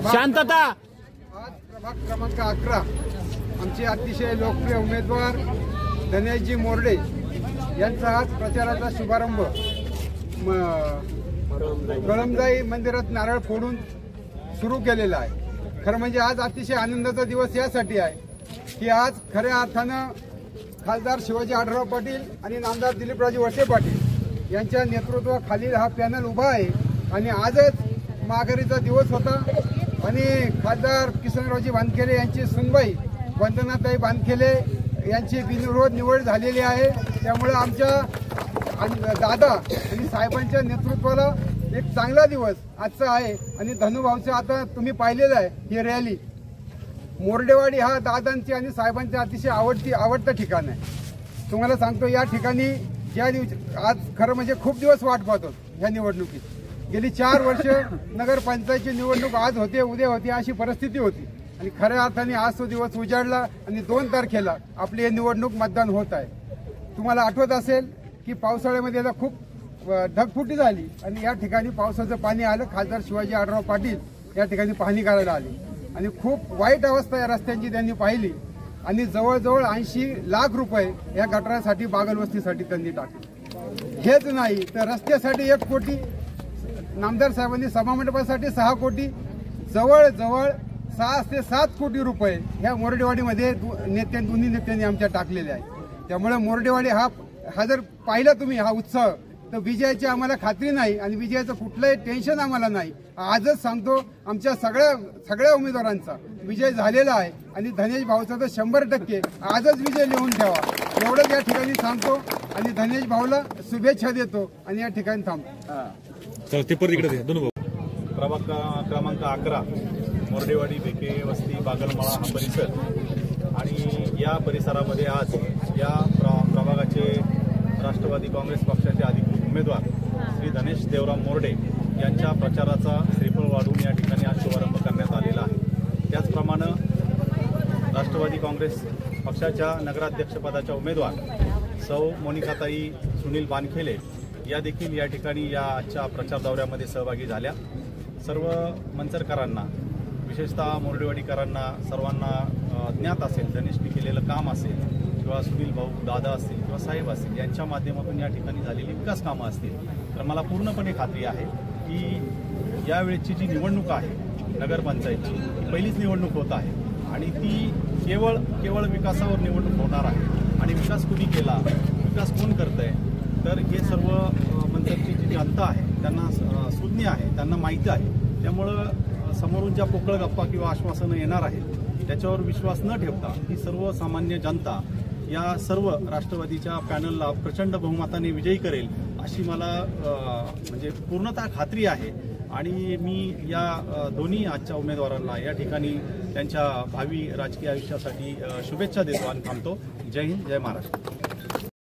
शांतता। आज प्रभाग क्रमांक 11 आमचे अतिशय लोकप्रिय उमेदवार धनेशजी मोरडे यांचा आज प्रचाराचा शुभारंभ कळमजाई मंदिरात नारळ फोडून सुरू केलेला आहे। खरं म्हणजे आज अतिशय आनंदाचा दिवस यासाठी आहे की आज खऱ्या अर्थानं खासदार शिवाजी आढळराव पाटील आणि नामदार दिलीपराजे वळसे पाटील यांच्या नेतृत्वाखाली हा पॅनल उभा आहे आणि आजच माघारीचा दिवस होता आणि खासदार किसनरावजी बांधखेले यांची सुनबाई वंदनाताई बांधखेले यांची बिनविरोध निवड झालेली आहे। त्यामुळे आमच्या दादा आणि साहेबांच्या नेतृत्वाला एक चांगला दिवस आजचा आहे आणि धनुभाऊचं आता तुम्ही पाहिलेलं आहे ही रॅली। मोरडेवाडी हा दादांची आणि साहेबांचे अतिशय आवडतं ठिकाण आहे। तुम्हाला सांगतो या ठिकाणी ज्या दिवशी आज खरं म्हणजे खूप दिवस वाट पाहतो ह्या निवडणुकीत। गेली 4 वर्ष नगरपंचायतची निवडणूक आज होते उद्या होती अशी परिस्थिती होती आणि खऱ्या अर्थाने आज तो दिवस उजाडला आणि 2 तारखेला आपली हे निवडणूक मतदान होत आहे। तुम्हाला आठवत असेल की पावसाळ्यामध्ये खूप ढगफुटी झाली आणि या ठिकाणी पावसाचं पाणी आलं। खासदार शिवाजी आढळराव पाटील या ठिकाणी पाहणी करायला आले आणि खूप वाईट अवस्था या रस्त्यांची त्यांनी पाहिली आणि जवळजवळ 80 लाख रुपये या गटारासाठी बागलवस्तीसाठी त्यांनी टाकले। हेच नाही तर रस्त्यासाठी 1 कोटी, नामदार साहेबांनी सभामंडपासाठी 6 कोटी, जवळजवळ 6 ते 7 कोटी रुपये ह्या मोरडेवाडीमध्ये दोन्ही नेत्यांनी आमच्या टाकलेले आहे। त्यामुळे मोरडेवाडी हा जर पाहिला तुम्ही हा उत्सव तर विजयाची आम्हाला खात्री नाही आणि विजयाचं कुठलंही टेन्शन आम्हाला नाही। आजच सांगतो आमच्या सगळ्या उमेदवारांचा विजय झालेला आहे आणि धनेश भाऊचा तर 100% आजच विजय लिहून ठेवा एवढंच या ठिकाणी सांगतो आणि धनेश भाऊला शुभेच्छा देतो आणि या ठिकाणी थांबतो। प्रभाग क्रमांक 11 मोरडेवाडी बेके वस्ती बागलमाळा हा परिसर आणि या परिसरामध्ये आज या प्रभागाचे राष्ट्रवादी काँग्रेस पक्षाचे अधिकृत उमेदवार श्री धनेश देवराम मोरडे यांच्या प्रचाराचा श्रीफळ वाढवून या ठिकाणी आज शुभारंभ करण्यात आलेला आहे। त्याचप्रमाणे राष्ट्रवादी काँग्रेस पक्षाच्या नगराध्यक्षपदाच्या उमेदवार सौ मोनिकाताई सुनील बांधखेले या देखील या ठिकाणी या आजच्या प्रचार दौऱ्यामध्ये सहभागी झाल्या। सर्व मंचरकरांना विशेषतः मोरडेवाडीकरांना सर्वांना ज्ञात असेल धनेशने केलेलं काम असेल किंवा सुनील भाऊ दादा असतील किंवा साहेब असतील यांच्या माध्यमातून या ठिकाणी झालेली विकास कामं असतील तर मला पूर्णपणे खात्री आहे की यावेळेची जी निवडणूक आहे नगरपंचायतची पहिलीच निवडणूक होत आहे आणि ती केवळ विकासावर निवडणूक होणार आहे। आणि विकास कुणी केला, विकास कोण करतंय तर हे सर्व मंचरची जी जनता आहे त्यांना सुज्ञ आहे, त्यांना माहिती आहे। त्यामुळं समोरून ज्या पोकळ गप्पा किंवा आश्वासनं येणार आहेत त्याच्यावर विश्वास न ठेवता ही सर्वसामान्य जनता या सर्व राष्ट्रवादीच्या पॅनलला प्रचंड बहुमताने विजयी करेल अशी मला म्हणजे पूर्णतः खात्री आहे। आणि मी या दोन्ही आजच्या उमेदवारांना या ठिकाणी त्यांच्या भावी राजकीय आयुष्यासाठी शुभेच्छा देतो आणि थांबतो। जय हिंद, जय महाराष्ट्र।